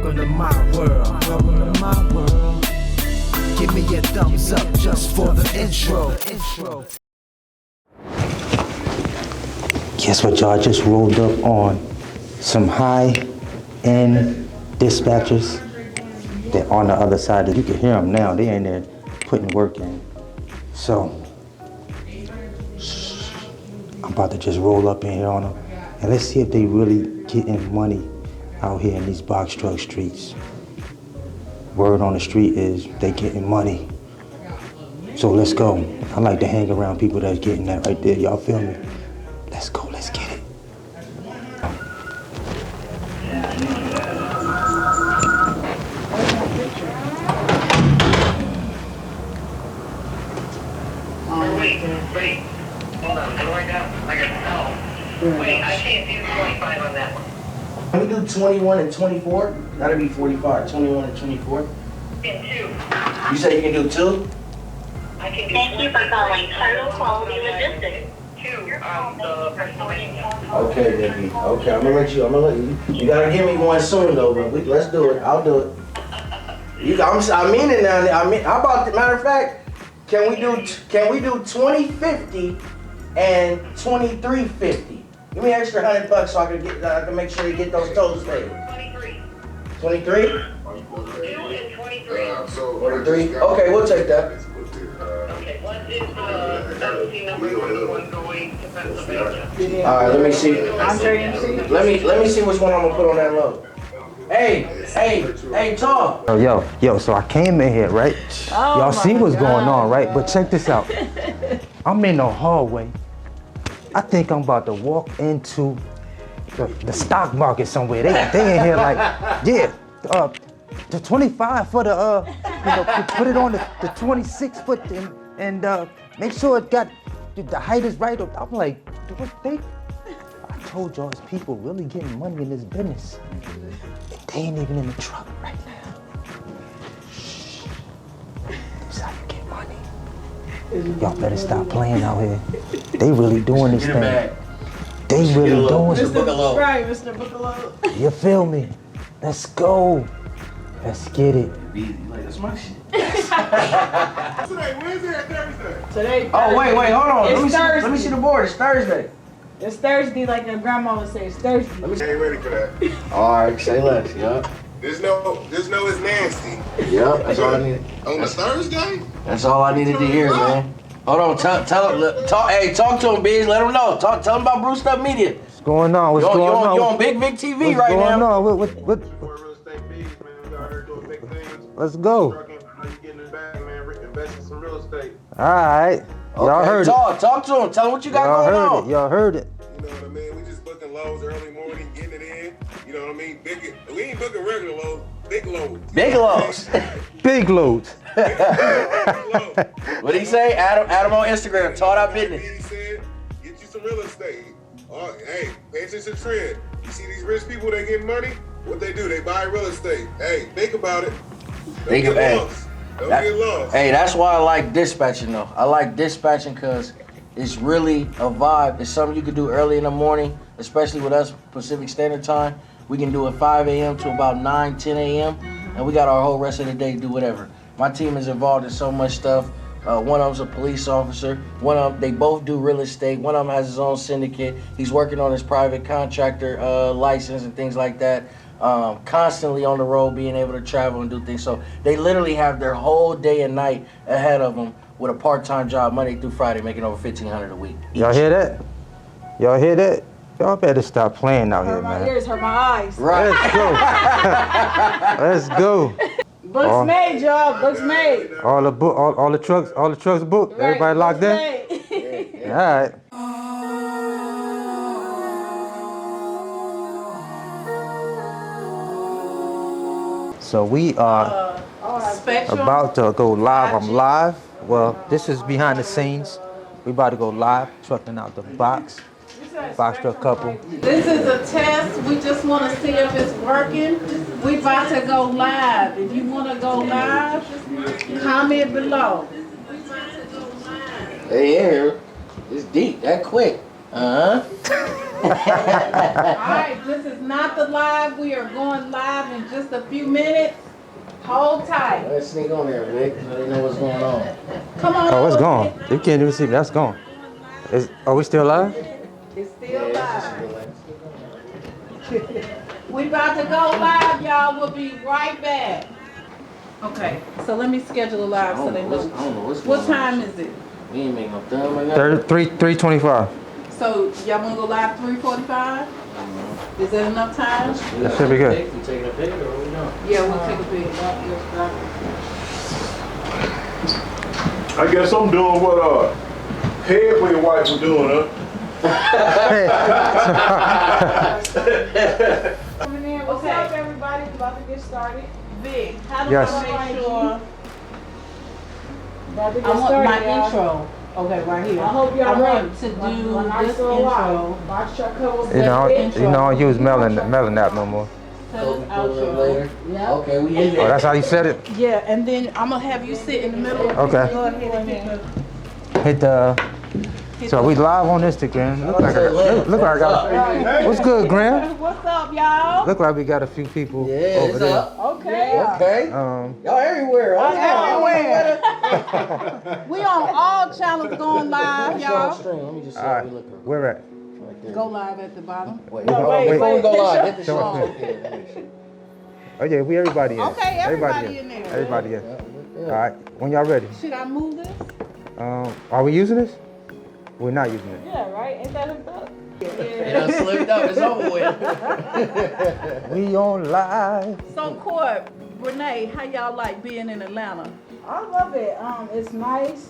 Welcome to my world. Welcome to my world. Give me a thumbs up just for the intro. Guess what, y'all? Just rolled up on some high-end dispatchers. They're on the other side. You can hear them now. They in there putting work in. So, I'm about to just roll up in here on them. And let's see if they really getting money out here in these box truck streets. Word on the street is they getting money. So let's go. I like to hang around people that's getting that right there. Y'all feel me? Let's go, let's get it. Wait. Hold on, go right now. I got to Wait, I can't do 25 on that one. Can we do 21 and 24? That'll be 45. 21 and 24. In two. You say you can do 2? I can do Thank you for calling Total Quality Logistics. two on the Pennsylvania. Okay, baby. Okay, I'm gonna let you. You gotta give me one soon though, but let's do it. I'll do it. I mean it now. How about the matter of fact? Can we do 2050 and 2350? Give me an extra $100 so I can make sure they get those tolls paid. 23. 23? 2 and 23. 23? Okay, we'll take that. Okay, what is the 17 number one going to Pennsylvania? All right, let me see. Let me see which one I'm gonna put on that load. Hey, talk. Yo, so I came in here, right? Oh, y'all see what's going on, right? God. But check this out. I'm in the hallway. I think I'm about to walk into the stock market somewhere. They in here like, yeah, the 25 for the, put it on the 26 foot and make sure it got, the height is right. I'm like, I told y'all, it's people really getting money in this business. They ain't even in the truck right now. Shh. This is how you get money. Y'all better stop playing out here. They really doing this thing. They really doing it. Right, Mr. Bookalow. You feel me? Let's go. Let's get it. That's my shit. Today, Wednesday or Thursday? Today. Oh, wait, hold on. It's Let me see the board. It's Thursday. It's Thursday, like your grandma would say. It's Thursday. I ain't ready for that. All right, say less. Yup. This no is nasty. Yup. That's all I needed. On the Thursday? That's all I needed to hear, man. Hold on. Talk to him, Biggs. Let him know. Tell him about Bruce Up Media. What's going on? What's going on? You on Bigg Vic TV right now? What's going on? What? Real estate bigs, man. We out here doing big things. Let's go. Trucking, how you getting it back, man? Invest in some real estate. All right. Y'all heard it. Talk to him. Tell him what you got going on. Y'all heard it. You know what I mean? We just booking loads early morning, getting it in. You know what I mean? We ain't booking regular loads, big loads. Big loads. Big loads. Big loads. What he say? Adam on Instagram. Taught our business. He said, get you some real estate. Hey, pay attention to trend. You see these rich people that get money? What they do? They buy real estate. Hey, think about it. Don't get lost. Don't get lost. Hey, that's why I like dispatching though. I like dispatching because it's really a vibe. It's something you can do early in the morning, especially with us Pacific Standard Time. We can do it 5 a.m. to about 9, 10 a.m. and we got our whole rest of the day to do whatever. My team is involved in so much stuff. One of them's a police officer. They both do real estate. One of them has his own syndicate. He's working on his private contractor license and things like that. Constantly on the road, being able to travel and do things. So they literally have their whole day and night ahead of them with a part-time job Monday through Friday, making over $1,500 a week. Y'all hear that? Y'all hear that? Y'all better stop playing out here, man. Hurt my ears, hurt my eyes. Right. Let's go. Books made, y'all. Books made. All the trucks booked. Right, Everybody locked books in. made. All right. So we are about to go live. I'm live. Well, this is behind the scenes. We about to go live, trucking out the box truck couple. This is a test. We just want to see if it's working. We about to go live. If you want to go live, comment below. Hey, here. It's deep. That quick. Uh-huh. Alright, this is not the live. We are going live in just a few minutes. Hold tight. Let's sneak on there, Vic, so they know what's going on. Come on. Oh, it's over. gone. You can't even see me. That's gone. Are we still live? It's still live. We about to go live, y'all. We'll be right back. Okay, so let me schedule a live so they know. I don't know what's going What on. time is it? We ain't making no thumb like that. 3:25. So y'all wanna go live 3:45? Is that enough time? That should be good. We taking a pic or what we doing? Yeah, we'll take a big. I guess I'm doing what head for your wife was doing, huh? Coming in. What's Okay. up, everybody? We're about to get started. Big. How do Yes. I make sure About to get I want started, my y'all. intro? Okay, right here. I hope y'all I want ready. to do When I this go live, intro. box truck covers. You know, I don't use melon app no more. So So we this pull it up outro. later? Yep. Okay, we in Oh, there. that's how you said it? Yeah, and then I'm gonna have you sit in the middle. Okay. Go ahead and hit Hit the. So we live on Instagram. Look like I got. What's good, Graham? What's up, y'all? Look like we got a few people Yeah, over it's there. up. Okay. Okay. Y'all everywhere. Everywhere. We on all channels going live, Show on y'all. stream. Let me just see All how right, we look where at? right there. Go live at the bottom. Wait, No, hold on. wait, Before we wait. go live, hit the Show show. us. Yeah, let me see. Oh yeah, we everybody in. Okay, everybody in. in there. Everybody in. Yeah. All right, when y'all ready. Should I move this? Are we using this? We're not using it. Yeah, right? Ain't that hooked up? It done slipped up. It's over with. We on live. So, Court, Renee, how y'all like being in Atlanta? I love it. It's nice.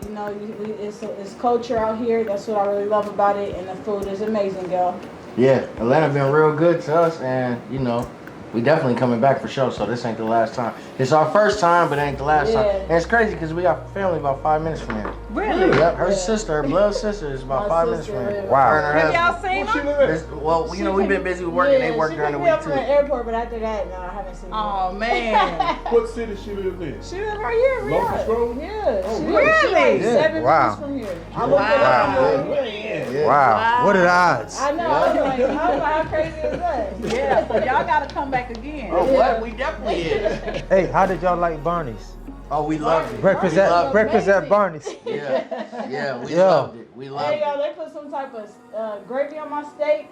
You know, it's culture out here. That's what I really love about it. And the food is amazing, girl. Yeah, Atlanta been real good to us, and you know, we definitely coming back for sure. So this ain't the last time. It's our first time, but it ain't the last time. Yeah. And it's crazy because we got family about 5 minutes from here. Really? Yep, her Yeah. sister, her blood sister, is about My 5 minutes from sister, here. yeah. Wow. Her and her Have y'all husband. seen Where she them? live at? Well, you know, we've been busy with work, and they work during the She week picked me up from too. the airport, but after that, no, I haven't seen her. Oh, man. What city she live in? She live right here, Locust Riyadh. Road? Yeah. Oh, She really? She like Yeah. 7 Wow. minutes from here. I looked it up Wow. on the yeah. Yeah. Wow. What are the odds? I know. I was like, how crazy is that? Yeah, so y'all gotta come back again. Oh, what? We definitely is. Hey, how did y'all like Barney's? Oh, we loved it. Breakfast We loved at Barney's. it. Yeah, yeah, we Yeah. loved it. We loved Hey, it. yo, they put some type of gravy on my steak.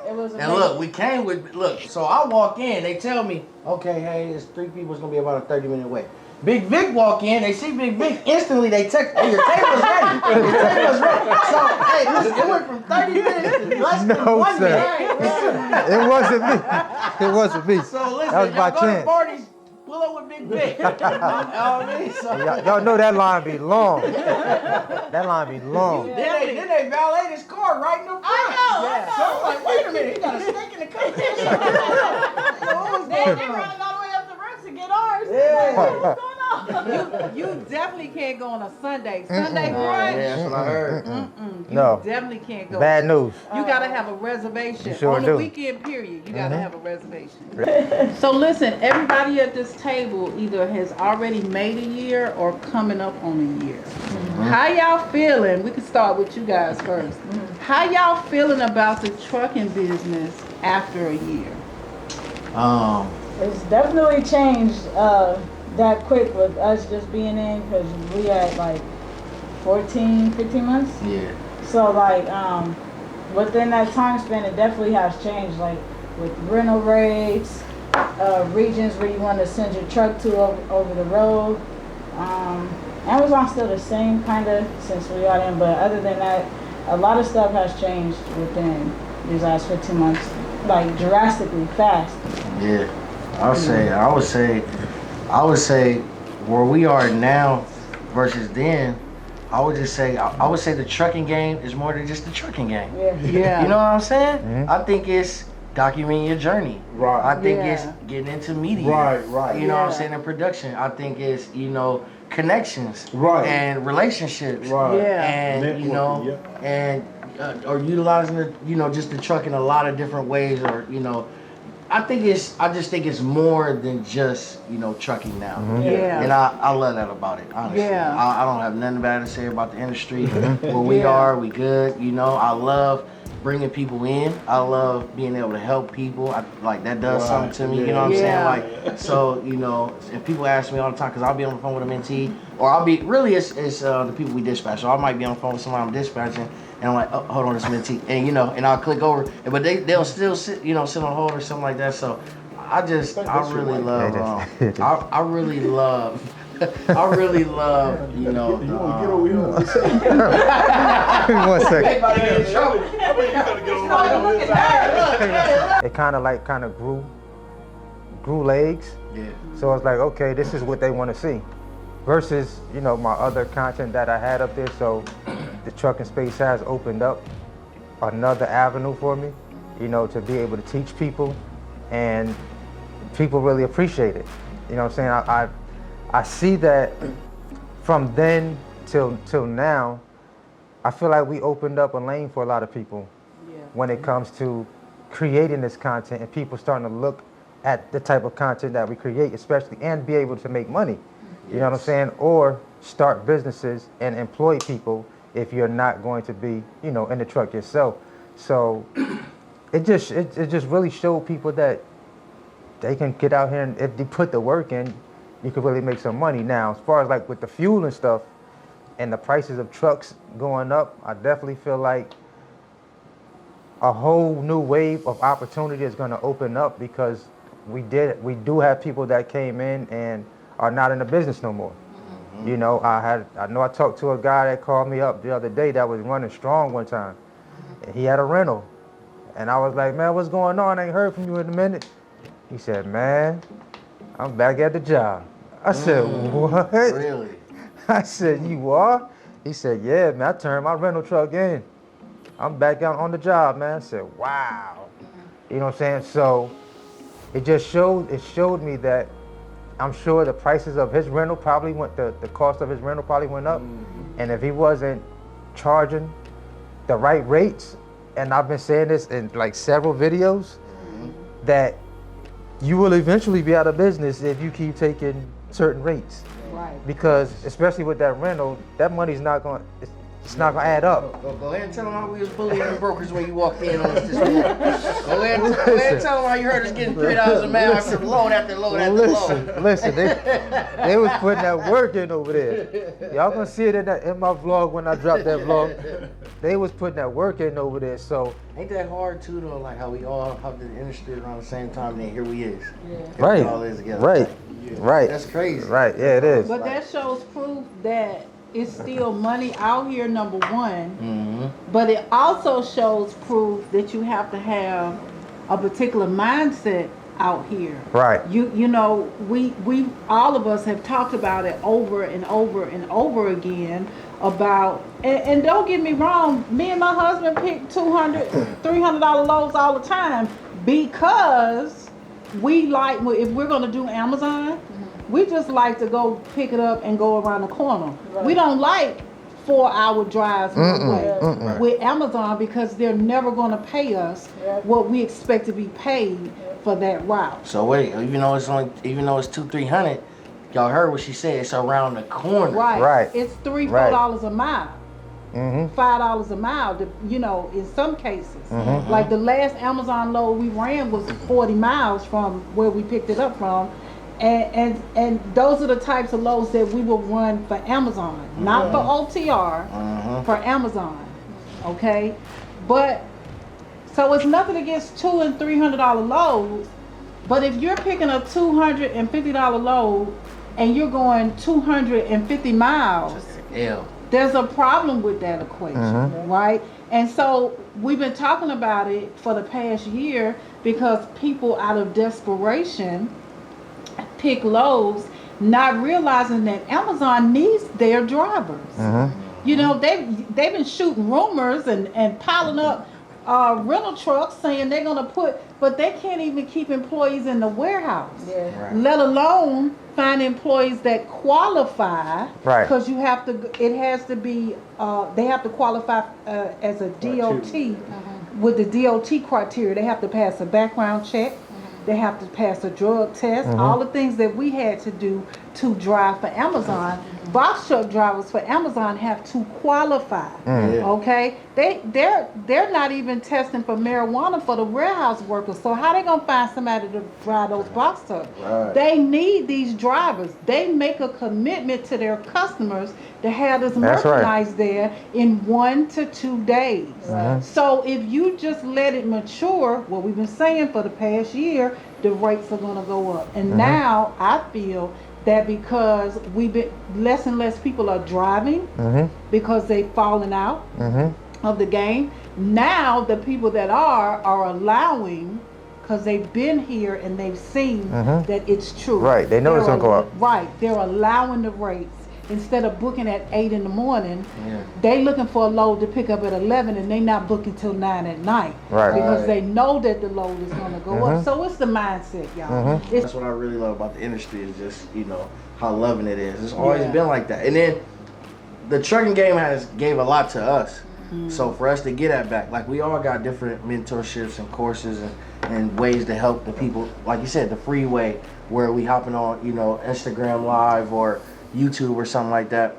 It was amazing. And look, we came with, so I walk in, they tell me, okay, hey, it's 3 people, it's gonna be about a 30-minute wait. Bigg Vic walk in, they see Bigg Vic, instantly they text, hey, your table's ready. Your table's ready. So, hey, listen, it went from 30 minutes to less than No, 1 sir. minute. It wasn't me. It wasn't me. So listen, That was by y'all go to chance. parties, pull up with Bigg Vic. You know what I mean? So, Y'all know that line be long. That line be long. then they valet his car right in the front. I know. So I'm like, wait a minute, he got a snake in the car. They running all the way up the roof to get ours. Yeah. Like, what's going on? You definitely can't go on a Sunday. Sunday Yeah, brunch? that's what I heard. You No. definitely can't go. Bad news. You gotta have a reservation. You sure on do. the weekend period, you gotta have a reservation. So listen, everybody at this table either has already made a year or coming up on a year. How y'all feeling? We can start with you guys first. How y'all feeling about the trucking business after a year? It's definitely changed that quick with us just being in because we had like 14, 15 months. Yeah. So like within that time span, it definitely has changed. Like with rental rates, regions where you want to send your truck to over the road. Amazon's still the same kind of since we got in, but other than that, a lot of stuff has changed within these last 15 months, like drastically fast. Yeah. I would say where we are now versus then, I would say the trucking game is more than just the trucking game. Yeah. You know what I'm saying? I think it's documenting your journey. Right. I think Yeah. it's getting into media. Right. You know what I'm saying? In production. I think it's, connections. Right. And relationships. Right. Yeah. And, Networking, and or utilizing the, just the truck in a lot of different ways, or, I just think it's more than just, you know, trucking now. Yeah. And I love that about it, honestly. Yeah. I don't have nothing bad to say about the industry. Where we are, we good. You know, I love bringing people in. I love being able to help people. Like that does something to me. You know what I'm saying? Like, so, you know, if people ask me all the time, because I'll be on the phone with a mentee, or I'll be, really it's the people we dispatch. So I might be on the phone with somebody I'm dispatching, and I'm like, oh, hold on, this mentee. And, you know, and I'll click over, but they'll still sit on hold or something like that. So I really love, I really love, you know. You want to get over here? 1 second. Everybody get in trouble. I mean, you gotta get over here on this side. It kind of grew legs. Yeah. So it's like, okay, this is what they want to see. Versus, you know, my other content that I had up there. So the trucking space has opened up another avenue for me, you know, to be able to teach people, and people really appreciate it. You know what I'm saying? I see that from then till now, I feel like we opened up a lane for a lot of people when it comes to creating this content, and people starting to look at the type of content that we create, especially, and be able to make money. You know what I'm saying? Or start businesses and employ people if you're not going to be, you know, in the truck yourself. So it just really showed people that they can get out here, and if they put the work in, you can really make some money. Now, as far as like with the fuel and stuff and the prices of trucks going up, I definitely feel like a whole new wave of opportunity is going to open up, because we do have people that came in and are not in the business no more. You know, I talked to a guy that called me up the other day that was running strong one time. And he had a rental. And I was like, man, what's going on? I ain't heard from you in a minute. He said, man, I'm back at the job. I said, what? Really? I said, you are? He said, yeah, man, I turned my rental truck in. I'm back out on the job, man. I said, wow. You know what I'm saying? So it showed me that I'm sure the prices of his rental probably the cost of his rental probably went up. And if he wasn't charging the right rates, and I've been saying this in like several videos, that you will eventually be out of business if you keep taking certain rates. Right. Because especially with that rental, that money's not going to add up. Go ahead and tell them how we was bullying the brokers when you walked in on us this morning. Go ahead and tell them how you heard us getting $3 a mile after load after load after load. Listen, they was putting that work in over there. Y'all gonna see it in my vlog when I drop that vlog. They was putting that work in over there. So ain't that hard too though? Like how we all hopped in the industry around the same time, and then here we is. Right. We all is together. Right. That's crazy. Right. Yeah, it is. But that shows proof that it's still money out here, number one. But it also shows proof that you have to have a particular mindset out here. Right. You know, we all of us have talked about it over and over and over again about, and don't get me wrong, me and my husband pick $200, $300 loads all the time, because we like, if we're gonna do Amazon, we just like to go pick it up and go around the corner. Right. We don't like 4-hour drives with Amazon, because they're never going to pay us what we expect to be paid for that route. So wait, even though it's $200-300, y'all heard what she said. It's around the corner. Right. It's $3-4 a mile. $5 a mile, you know, in some cases. Like the last Amazon load we ran was 40 miles from where we picked it up from. And those are the types of loads that we will run for Amazon, not for OTR, for Amazon, okay? But, so it's nothing against $200 and $300 loads, but if you're picking a $250 load and you're going 250 miles, there's a problem with that equation, right? And so we've been talking about it for the past year, because people out of desperation pick loads, not realizing that Amazon needs their drivers. You know, they've been shooting rumors and piling up rental trucks saying they're gonna but they can't even keep employees in the warehouse, let alone find employees that qualify. Because you have to, it has to be, they have to qualify as a DOT with the DOT criteria. They have to pass a background check. They have to pass a drug test. All the things that we had to do to drive for Amazon. Box truck drivers for Amazon have to qualify. Okay, they're not even testing for marijuana for the warehouse workers. So how they gonna find somebody to drive those box trucks? Right. They need these drivers. They make a commitment to their customers to have this That's right. merchandise there in 1 to 2 days. So if you just let it mature, what we've been saying for the past year, the rates are gonna go up. And now I feel that because we've been less and less people are driving because they've fallen out of the game. Now the people that are allowing, because they've been here and they've seen that it's true. Right, they know it's gonna go up. Right, they're allowing the rates. Instead of booking at 8 in the morning, they looking for a load to pick up at 11 and they not booking till 9 at night. Right. Because they know that the load is gonna go up. So it's the mindset, y'all. That's what I really love about the industry is just, how loving it is. It's always been like that. And then the trucking game gave a lot to us. So for us to get that back, like we all got different mentorships and courses and ways to help the people. Like you said, the free way where we hopping on, Instagram Live or YouTube or something like that.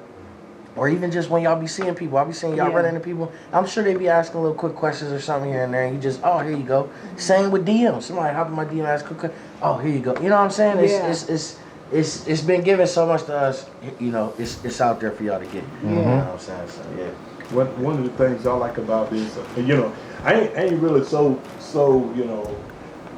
Or even just when y'all be seeing people, I'll be seeing y'all run into people. I'm sure they be asking little quick questions or something here and there. And you just, oh, here you go. Same with DM. Somebody hop in my DM, ask quick question. Oh, here you go. You know what I'm saying? It's been given so much to us. It's out there for y'all to get. You know what I'm saying? So yeah. One of the things I like about this, I ain't really so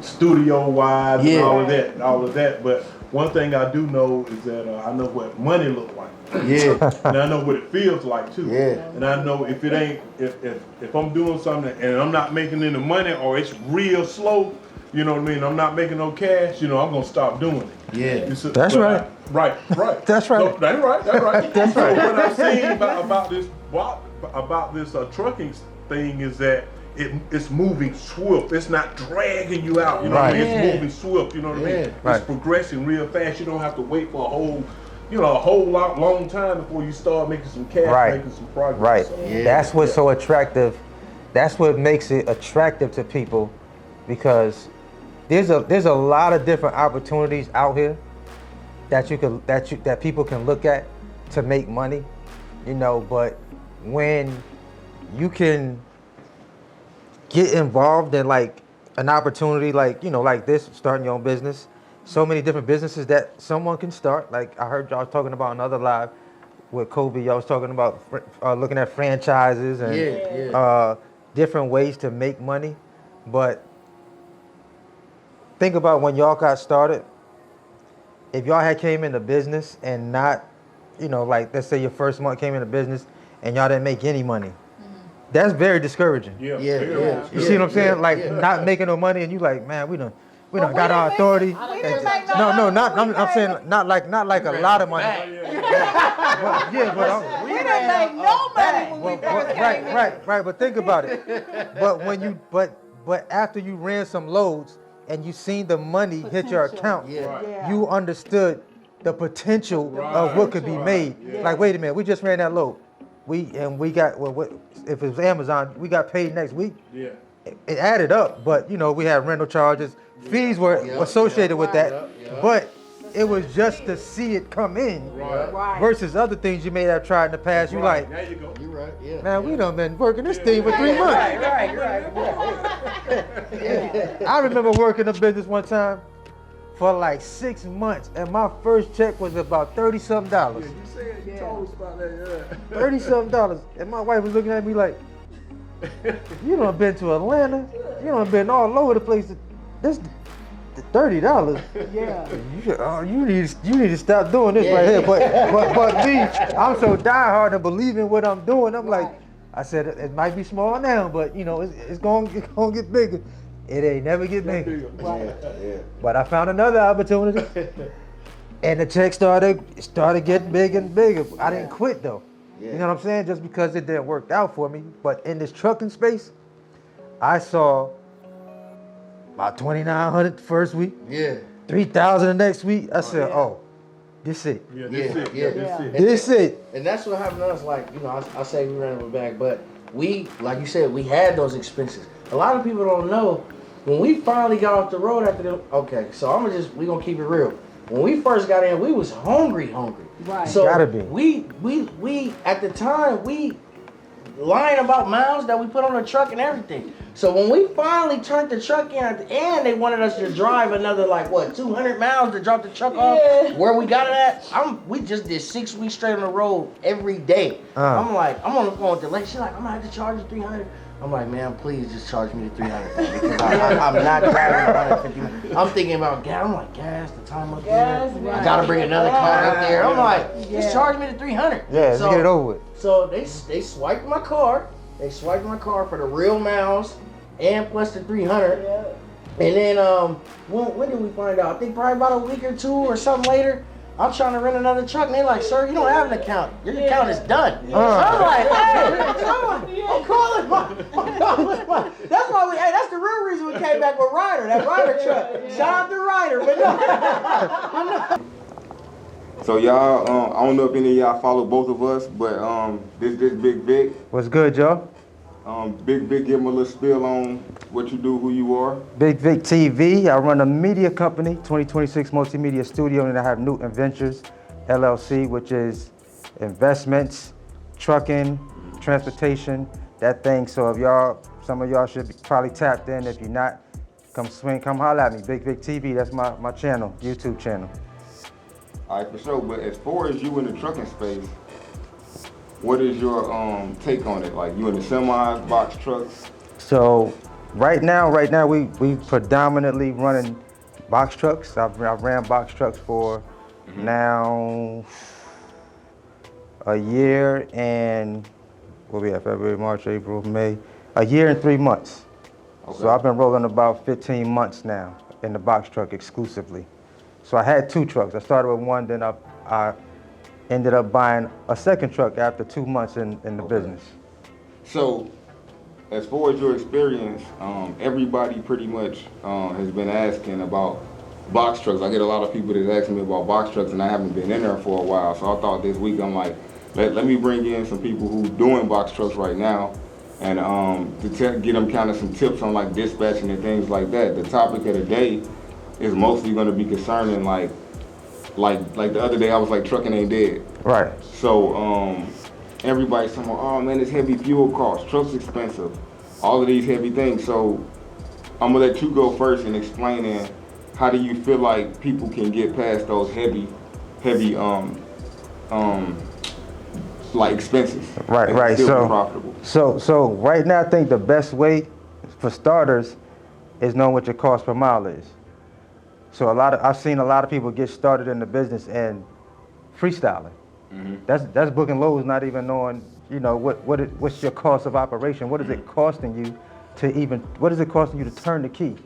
studio wise and all of that. But one thing I do know is that I know what money look like. Yeah. And I know what it feels like too. Yeah. And I know if it ain't, if I'm doing something and I'm not making any money or it's real slow, you know what I mean? I'm not making no cash, I'm gonna stop doing it. Yeah. That's right. Right. That's right. So, that's right. That's right. So what I'm saying about this trucking thing is that it's moving swift. It's not dragging you out. You know what I mean? It's moving swift. You know what I mean? Right. It's progressing real fast. You don't have to wait for a whole long time before you start making some cash, making some progress. Right. So, That's what's so attractive. That's what makes it attractive to people, because there's a lot of different opportunities out here that people can look at to make money, but when you can get involved in like an opportunity like this, starting your own business, so many different businesses that someone can start. Like I heard y'all talking about another live with Kobe, y'all was talking about looking at franchises and different ways to make money. But think about when y'all got started, if y'all had came into business and not, like let's say your first month came into business and y'all didn't make any money, that's very discouraging. Yeah. You see what I'm saying? Not making no money, and you like, man, we done got our authority. We didn't make I'm saying not like a lot of money. But we didn't make no money when we first came in. Right. But think about it. But after you ran some loads and you seen the money hit your account, you understood the potential of what could be made. Like, wait a minute, we just ran that load. We got if it was Amazon, we got paid next week. Yeah. It added up, but we had rental charges, fees were associated with that, but it was just to see it come in. Right. Versus other things you may have tried in the past. You like, there you go. You're right. Yeah. man, we done been working this thing for 3 months. Right. I remember working a business one time for like 6 months, and my first check was about $30-something. You told us about that, 30-something, and my wife was looking at me like, you done been to Atlanta, you done been all over the place. This $30. Yeah. You need to stop doing this right here. But me, I'm so diehard and believe in what I'm doing. I'm like, I said it might be small now, but it's gonna get bigger. It ain't never get bigger. But I found another opportunity, and the check started getting bigger and bigger. I didn't quit though. You know what I'm saying? Just because it didn't work out for me. But in this trucking space, I saw about 2,900 the first week. 3,000 the next week. I said, oh, this it. This it. And that's what happened to us. Like, I say we ran it back, but we, like you said, we had those expenses. A lot of people don't know, when we finally got off the road after the, okay, so we gonna keep it real. When we first got in, we was hungry. Right. So Gotta be. we at the time, we lying about miles that we put on the truck and everything. So when we finally turned the truck in at the end, they wanted us to drive another 200 miles to drop the truck off where we got it at. We just did 6 weeks straight on the road every day. I'm like, I'm on the phone with the lady. She's like, I'm gonna have to charge you $300. I'm like, man, please just charge me the $300 because I'm not driving 150. I'm thinking about gas. I'm like, gas, the time up there. I gotta bring another car up there. I'm like, just charge me the $300. Yeah, let's get it over with. So they swiped my car. They swiped my car for the real miles and plus the $300. Yeah. And then when did we find out? I think probably about a week or two or something later. I'm trying to rent another truck, and they're like, "Sir, you don't have an account. Your account is done." So I'm like, "Hey, I'm calling my." That's why that's the real reason we came back with Ryder, that Ryder truck. Shout out to Ryder, but no. So y'all, I don't know if any of y'all follow both of us, but this Bigg Vic. What's good, Joe? Bigg Vic, give them a little spiel on what you do, who you are. Bigg Vic TV. I run a media company, 2026 multimedia studio, and I have Newton Ventures LLC, which is investments, trucking, transportation, that thing. So if some of y'all should be probably tapped in. If you're not, come holler at me. Bigg Vic TV, that's my channel, YouTube channel. All right, for sure. But as far as you in the trucking space, what is your take on it? Like, you in the semis, box trucks? So right now we predominantly running box trucks. I've ran box trucks for now a year and what we have, February, March, April, May, a year and 3 months. Okay. So I've been rolling about 15 months now in the box truck exclusively. So I had 2 trucks. I started with one, then I ended up buying a second truck after 2 months in the business. So, as far as your experience, everybody pretty much has been asking about box trucks. I get a lot of people that's asking me about box trucks, and I haven't been in there for a while. So I thought this week, I'm like, let me bring in some people who doing box trucks right now, and to get them kind of some tips on like dispatching and things like that. The topic of the day is mostly going to be concerning like the other day I was like, trucking ain't dead. Right. So everybody's talking about, oh man, it's heavy fuel costs, truck's expensive, all of these heavy things. So I'm gonna let you go first in explaining how do you feel like people can get past those heavy like expenses. Right. And still be profitable. So right now I think the best way for starters is knowing what your cost per mile is. So I've seen a lot of people get started in the business and freestyling. Mm-hmm. That's booking loads, not even knowing, what's your cost of operation. What is it costing you to turn the key?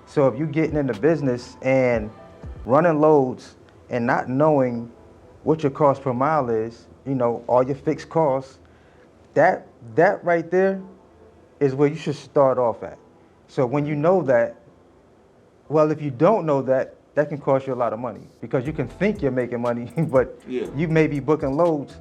So if you're getting into business and running loads and not knowing what your cost per mile is, all your fixed costs, that right there is where you should start off at. So when you know that, well, if you don't know that, that can cost you a lot of money because you can think you're making money, but you may be booking loads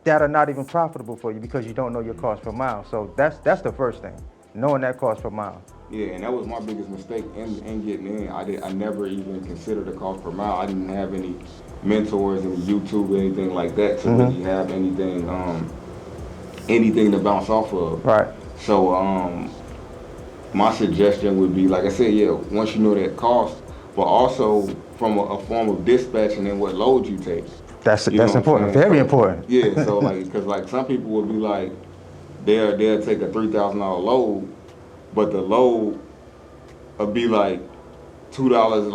that are not even profitable for you because you don't know your cost per mile. So that's the first thing, knowing that cost per mile. Yeah, and that was my biggest mistake in getting in. I never even considered the cost per mile. I didn't have any mentors, any YouTube, anything like that to really have anything to bounce off of. Right. So my suggestion would be, like I said, once you know that cost, but also from a form of dispatching and what loads you take. That's important, very important. Yeah, so because some people would be like, they'll take a $3,000 load, but the load will be like $2,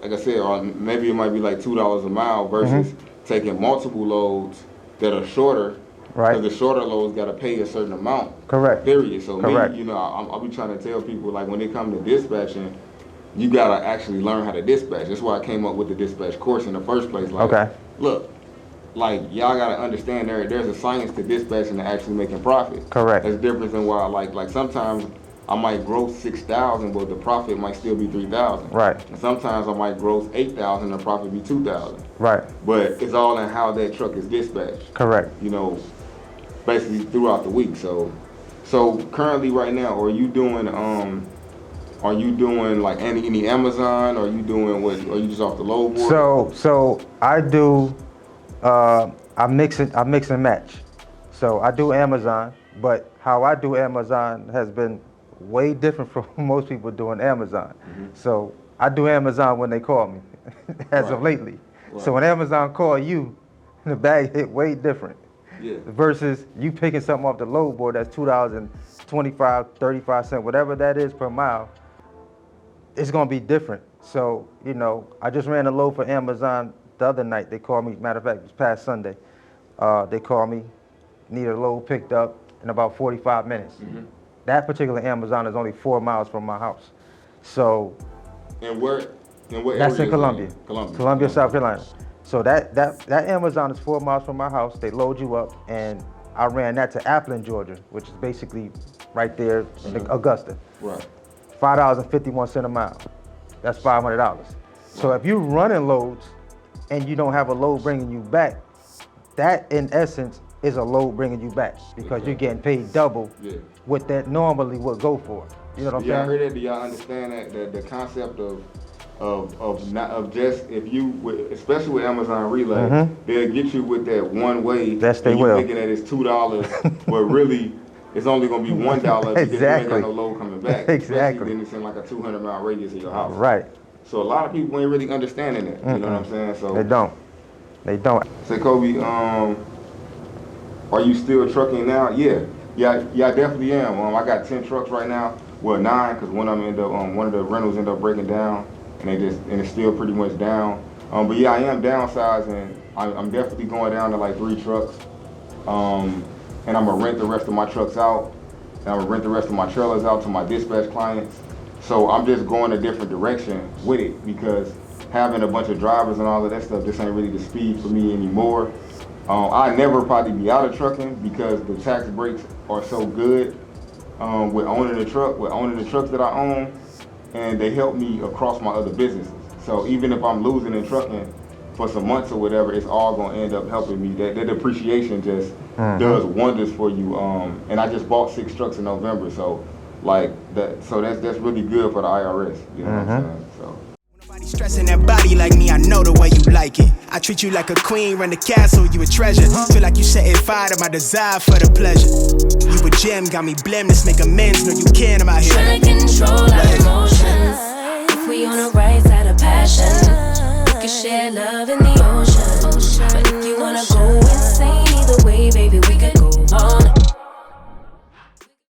like I said, or maybe it might be like $2 a mile versus taking multiple loads that are shorter. Right. Because the shorter loads got to pay a certain amount. Correct. Period. So correct. Me, I'll be trying to tell people, like, when it comes to dispatching, you got to actually learn how to dispatch. That's why I came up with the dispatch course in the first place. Like, look, like, y'all got to understand there's a science to dispatching and actually making profit. Correct. That's different than why, like sometimes I might gross 6,000, but the profit might still be 3,000. Right. And sometimes I might gross 8,000 and the profit be 2,000. Right. But it's all in how that truck is dispatched. Correct. Basically throughout the week. So currently right now, are you doing Are you doing like any Amazon? Or are you doing what? Are you just off the load board? So I do, I mix and match. So I do Amazon, but how I do Amazon has been way different from most people doing Amazon. So I do Amazon when they call me, as of lately. So when Amazon call you, the bag hit way different. Versus you picking something off the load board that's $2.25, 35 cents, whatever that is per mile. It's gonna be different. So, you know, I just ran a load for Amazon the other night. They called me, matter of fact, this past Sunday. They called me, needed a load picked up in about 45 minutes. That particular Amazon is only 4 miles from my house. So. And what area? That's in Columbia. Columbia, South Carolina. So that Amazon is 4 miles from my house. They load you up, and I ran that to Appleton, Georgia, which is basically right there in Augusta. Right. $5.51 a mile. That's $500. So if you're running loads and you don't have a load bringing you back, that in essence is a load bringing you back because you're getting paid double what that normally would go for. You know what I'm saying? I heard that. Do y'all understand that the concept of just if you, especially with Amazon Relay, they'll get you with that one way. Yes, they and will. You thinking that it's $2, but really it's only gonna be $1 because you ain't got no load coming back. Exactly. Then it's in like a 200-mile radius of your house. Right. So a lot of people ain't really understanding it. You know what I'm saying? So They don't. Say, Kobe, are you still trucking now? Yeah, I definitely am. I got 10 trucks right now. Well, 9, because one of the rentals ended up breaking down, and it's still pretty much down. But yeah, I am downsizing. I'm definitely going down to like 3 trucks. And I'm gonna rent the rest of my trucks out. And I'm gonna rent the rest of my trailers out to my dispatch clients. So I'm just going a different direction with it because having a bunch of drivers and all of that stuff just ain't really the speed for me anymore. I never probably be out of trucking because the tax breaks are so good with owning the trucks that I own, and they help me across my other businesses. So even if I'm losing in trucking for some months or whatever, it's all gonna end up helping me. That depreciation just does wonders for you. And I just bought 6 trucks in November, so like that. So that's really good for the IRS. You know what I'm saying? So. Nobody stressing that body like me, I know the way you like it. I treat you like a queen, run the castle, you a treasure. Feel like you setting fire to my desire for the pleasure. You a gem, got me blameless, make amends, know you can, I'm out here. Tryna control our emotions. If we on the right side of passion, we can share love and